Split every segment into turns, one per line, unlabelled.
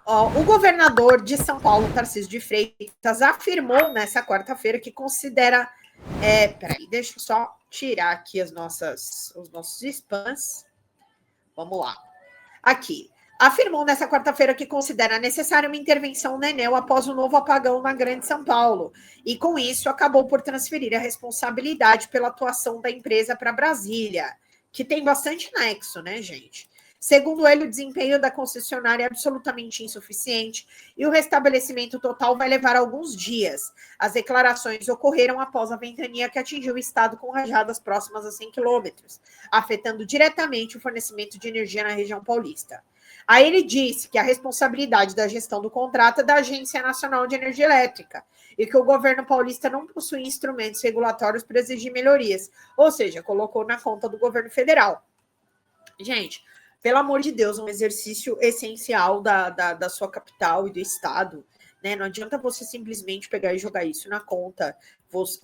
O governador de São Paulo, Tarcísio de Freitas, afirmou nessa quarta-feira que considera... peraí, deixa eu só tirar aqui os nossos spams. Vamos lá. Aqui. Afirmou nessa quarta-feira que considera necessária uma intervenção no Enel após o novo apagão na Grande São Paulo. E, com isso, acabou por transferir a responsabilidade pela atuação da empresa para Brasília, que tem bastante nexo, né, gente? Segundo ele, o desempenho da concessionária é absolutamente insuficiente e o restabelecimento total vai levar alguns dias. As declarações ocorreram após a ventania que atingiu o estado com rajadas próximas a 100 quilômetros, afetando diretamente o fornecimento de energia na região paulista. Aí ele disse que a responsabilidade da gestão do contrato é da Agência Nacional de Energia Elétrica e que o governo paulista não possui instrumentos regulatórios para exigir melhorias, ou seja, colocou na conta do governo federal. Gente, pelo amor de Deus, um exercício essencial da sua capital e do estado, né? Não adianta você simplesmente pegar e jogar isso na conta.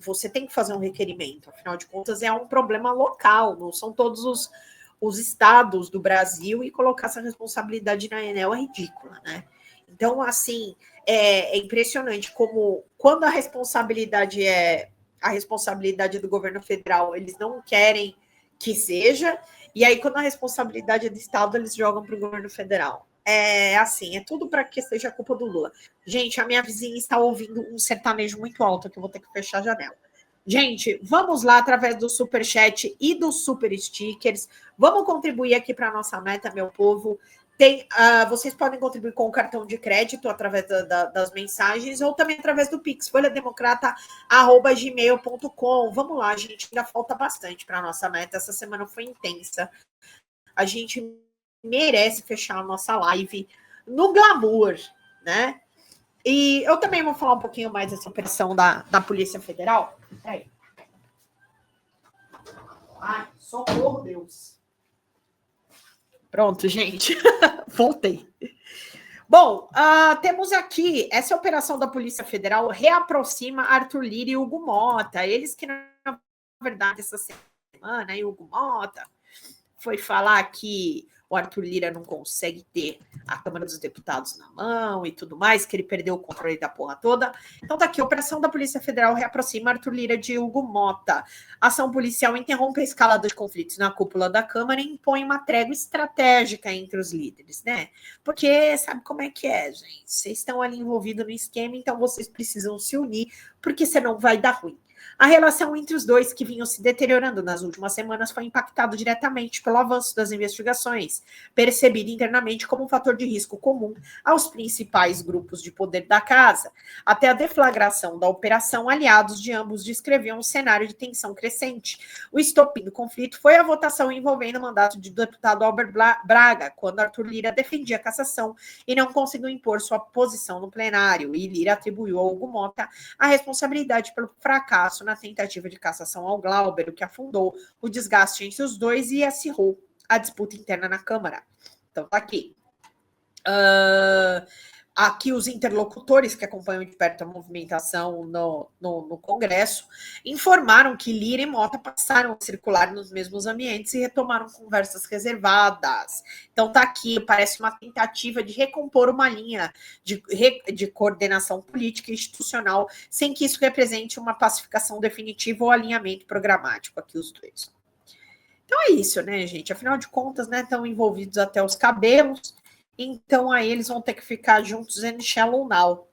Você tem que fazer um requerimento, afinal de contas é um problema local, não são todos os estados do Brasil, e colocar essa responsabilidade na Enel é ridícula, né? Então, assim, é impressionante como quando a responsabilidade do governo federal, eles não querem que seja, e aí quando a responsabilidade é do estado, eles jogam para o governo federal. É assim, é tudo para que seja culpa do Lula. Gente, a minha vizinha está ouvindo um sertanejo muito alto, que eu vou ter que fechar a janela. Gente, vamos lá através do Superchat e dos Super Stickers. Vamos contribuir aqui para a nossa meta, meu povo. Vocês podem contribuir com o cartão de crédito através das mensagens ou também através do Pix, folhademocrata@gmail.com. Vamos lá, gente, ainda falta bastante para a nossa meta. Essa semana foi intensa. A gente merece fechar a nossa live no glamour, né? E eu também vou falar um pouquinho mais dessa operação da Polícia Federal. Peraí. Ai, socorro, Deus. Pronto, gente. Voltei. Bom, temos aqui essa operação da Polícia Federal reaproxima Arthur Lira e Hugo Mota. Eles que, na verdade, essa semana, e Hugo Mota foi falar que o Arthur Lira não consegue ter a Câmara dos Deputados na mão e tudo mais, que ele perdeu o controle da porra toda. Então tá aqui, a operação da Polícia Federal reaproxima Arthur Lira de Hugo Mota. A ação policial interrompe a escalada de conflitos na cúpula da Câmara e impõe uma trégua estratégica entre os líderes, né? Porque sabe como é que é, gente? Vocês estão ali envolvidos no esquema, então vocês precisam se unir, porque senão vai dar ruim. A relação entre os dois, que vinham se deteriorando nas últimas semanas, foi impactada diretamente pelo avanço das investigações, percebido internamente como um fator de risco comum aos principais grupos de poder da casa. Até a deflagração da operação, aliados de ambos descreviam um cenário de tensão crescente. O estopim do conflito foi a votação envolvendo o mandato do deputado Albert Braga, quando Arthur Lira defendia a cassação e não conseguiu impor sua posição no plenário, e Lira atribuiu a Hugo Mota a responsabilidade pelo fracasso na tentativa de cassação ao Glauber, o que afundou o desgaste entre os dois e acirrou a disputa interna na Câmara. Então, tá aqui. Aqui os interlocutores que acompanham de perto a movimentação no Congresso informaram que Lira e Mota passaram a circular nos mesmos ambientes e retomaram conversas reservadas. Então tá aqui, parece uma tentativa de recompor uma linha de coordenação política e institucional, sem que isso represente uma pacificação definitiva ou alinhamento programático, aqui os dois. Então é isso, né, gente? Afinal de contas, né, estão envolvidos até os cabelos, então aí eles vão ter que ficar juntos in shallow now.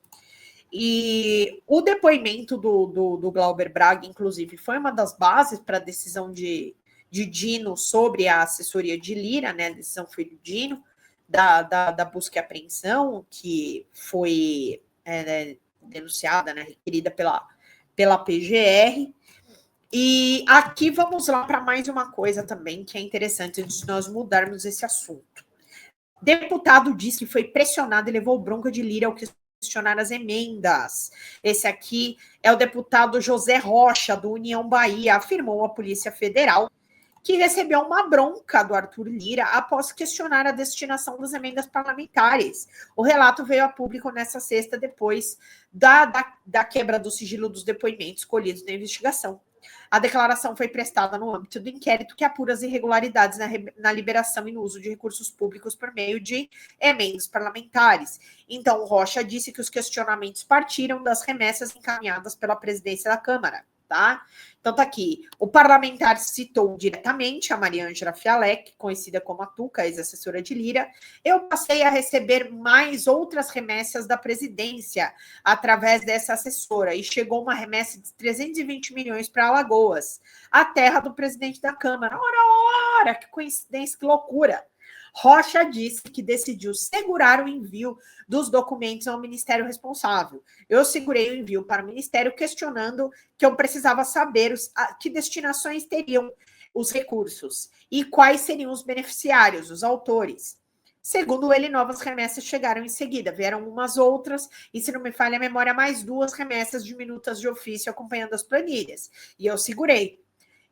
E o depoimento do Glauber Braga, inclusive, foi uma das bases para a decisão de Dino sobre a assessoria de Lira, né? A decisão foi do Dino, da busca e apreensão, que foi denunciada, né, requerida pela PGR. E aqui vamos lá para mais uma coisa também que é interessante antes de nós mudarmos esse assunto. Deputado disse que foi pressionado e levou bronca de Lira ao questionar as emendas. Esse aqui é o deputado José Rocha, do União Bahia, afirmou à Polícia Federal que recebeu uma bronca do Arthur Lira após questionar a destinação das emendas parlamentares. O relato veio a público nesta sexta, depois da quebra do sigilo dos depoimentos colhidos na investigação. A declaração foi prestada no âmbito do inquérito que apura as irregularidades na liberação e no uso de recursos públicos por meio de emendas parlamentares. Então, Rocha disse que os questionamentos partiram das remessas encaminhadas pela presidência da Câmara. Tá? Então tá aqui, o parlamentar citou diretamente a Maria Ângela Fialec, conhecida como a Tuca, ex-assessora de Lira. Eu passei a receber mais outras remessas da presidência através dessa assessora, e chegou uma remessa de 320 milhões para Alagoas, a terra do presidente da Câmara. Ora, que coincidência, que loucura! Rocha disse que decidiu segurar o envio dos documentos ao ministério responsável. Eu segurei o envio para o ministério, questionando que eu precisava saber que destinações teriam os recursos e quais seriam os beneficiários, os autores. Segundo ele, novas remessas chegaram em seguida, vieram umas outras, e se não me falha a memória, mais 2 remessas de minutas de ofício acompanhando as planilhas. E eu segurei.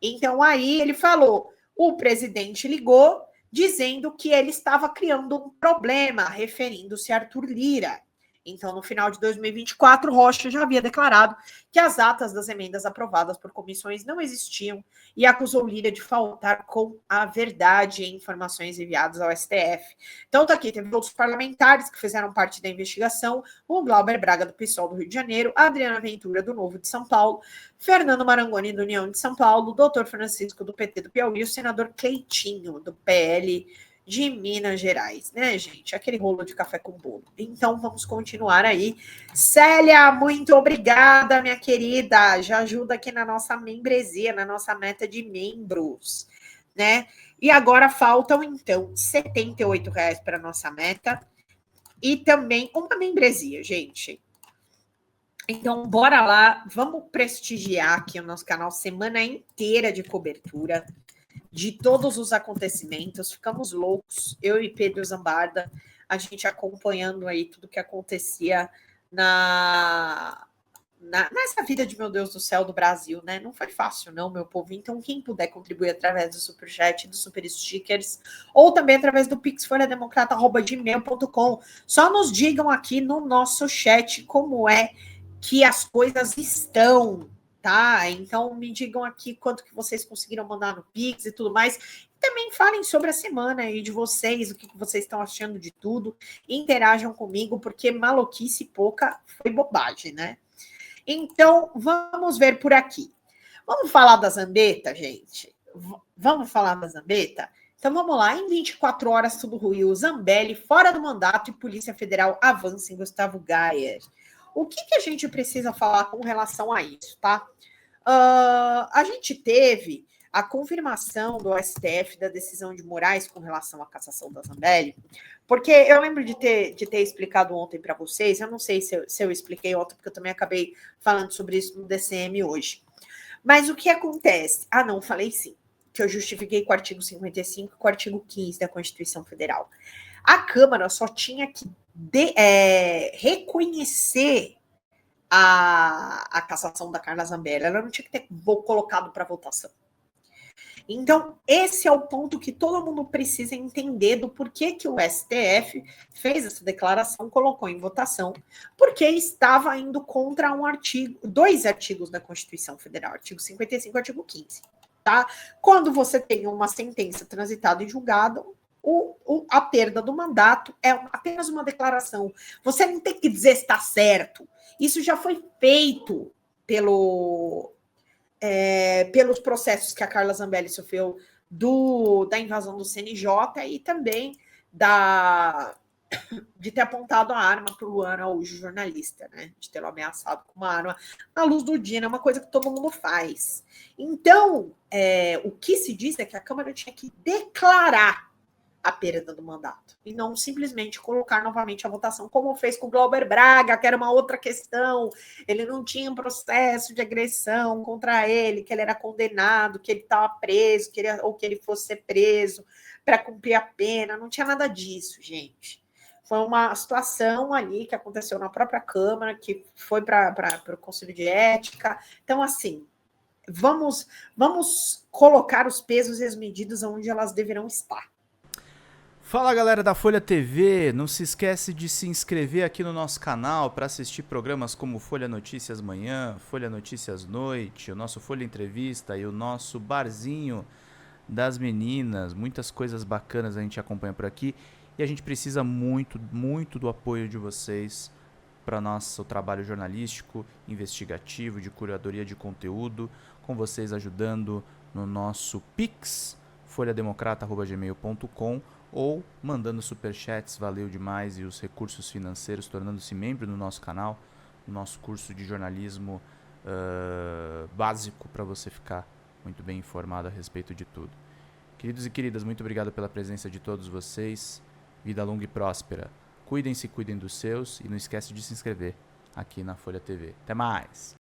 Então, aí ele falou, o presidente ligou, dizendo que ele estava criando um problema, referindo-se a Arthur Lira. Então, no final de 2024, Rocha já havia declarado que as atas das emendas aprovadas por comissões não existiam e acusou Lira de faltar com a verdade em informações enviadas ao STF. Então, tá aqui, teve outros parlamentares que fizeram parte da investigação, o Glauber Braga, do PSOL do Rio de Janeiro, a Adriana Ventura, do Novo de São Paulo, Fernando Marangoni, do União de São Paulo, o doutor Francisco, do PT do Piauí, o senador Cleitinho, do PL de Minas Gerais, né, gente? Aquele rolo de café com bolo. Então, vamos continuar aí. Célia, muito obrigada, minha querida. Já ajuda aqui na nossa membresia, na nossa meta de membros, né? E agora faltam, então, R$ 78 para a nossa meta e também uma membresia, gente. Então, bora lá. Vamos prestigiar aqui o nosso canal semana inteira de cobertura de todos os acontecimentos. Ficamos loucos, eu e Pedro Zambarda, a gente acompanhando aí tudo que acontecia nessa vida de, meu Deus do céu, do Brasil, né? Não foi fácil, não, meu povo. Então, quem puder contribuir através do Superchat, do Super Stickers, ou também através do pixfolhademocrata@gmail.com, só nos digam aqui no nosso chat como é que as coisas estão, tá? Então, me digam aqui quanto que vocês conseguiram mandar no Pix e tudo mais. E também falem sobre a semana aí de vocês, o que vocês estão achando de tudo. Interajam comigo, porque maluquice pouca foi bobagem, né? Então, vamos ver por aqui. Vamos falar da Zambetta, gente? Vamos falar da Zambetta? Então, vamos lá. Em 24 horas, tudo ruiu. Zambelli, fora do mandato, e Polícia Federal avança em Gustavo Gayer. O que a gente precisa falar com relação a isso, tá? A gente teve a confirmação do STF da decisão de Moraes com relação à cassação da Zambelli, porque eu lembro de ter explicado ontem para vocês, eu não sei se eu expliquei ontem, porque eu também acabei falando sobre isso no DCM hoje. Mas o que acontece? Ah, não, falei sim, que eu justifiquei com o artigo 55 e com o artigo 15 da Constituição Federal. A Câmara só tinha que reconhecer a cassação da Carla Zambelli, ela não tinha que ter colocado para votação. Então, esse é o ponto que todo mundo precisa entender do porquê que o STF fez essa declaração, colocou em votação, porque estava indo contra dois artigos da Constituição Federal, artigo 55 e artigo 15. Tá? Quando você tem uma sentença transitada em julgado, a perda do mandato é apenas uma declaração. Você não tem que dizer se está certo. Isso já foi feito pelos processos que a Carla Zambelli sofreu da invasão do CNJ e também de ter apontado a arma para o Luan Araújo, jornalista, né? De tê-lo ameaçado com uma arma à luz do dia, é uma coisa que todo mundo faz. Então, o que se diz é que a Câmara tinha que declarar a perda do mandato, e não simplesmente colocar novamente a votação, como fez com o Glauber Braga, que era uma outra questão, ele não tinha um processo de agressão contra ele, que ele era condenado, que ele estava preso, ou que ele fosse ser preso para cumprir a pena, não tinha nada disso, gente. Foi uma situação ali que aconteceu na própria Câmara, que foi para o Conselho de Ética. Então, assim, vamos colocar os pesos e as medidas onde elas deverão estar.
Fala galera da Folha TV, não se esquece de se inscrever aqui no nosso canal para assistir programas como Folha Notícias Manhã, Folha Notícias Noite, o nosso Folha Entrevista e o nosso Barzinho das Meninas. Muitas coisas bacanas a gente acompanha por aqui e a gente precisa muito, muito do apoio de vocês para nosso trabalho jornalístico, investigativo, de curadoria de conteúdo, com vocês ajudando no nosso Pix, folhademocrata@gmail.com, ou mandando superchats, valeu demais, e os recursos financeiros, tornando-se membro do nosso canal, no nosso curso de jornalismo básico, para você ficar muito bem informado a respeito de tudo. Queridos e queridas, muito obrigado pela presença de todos vocês. Vida longa e próspera. Cuidem-se, cuidem dos seus, e não esquece de se inscrever aqui na Folha TV. Até mais!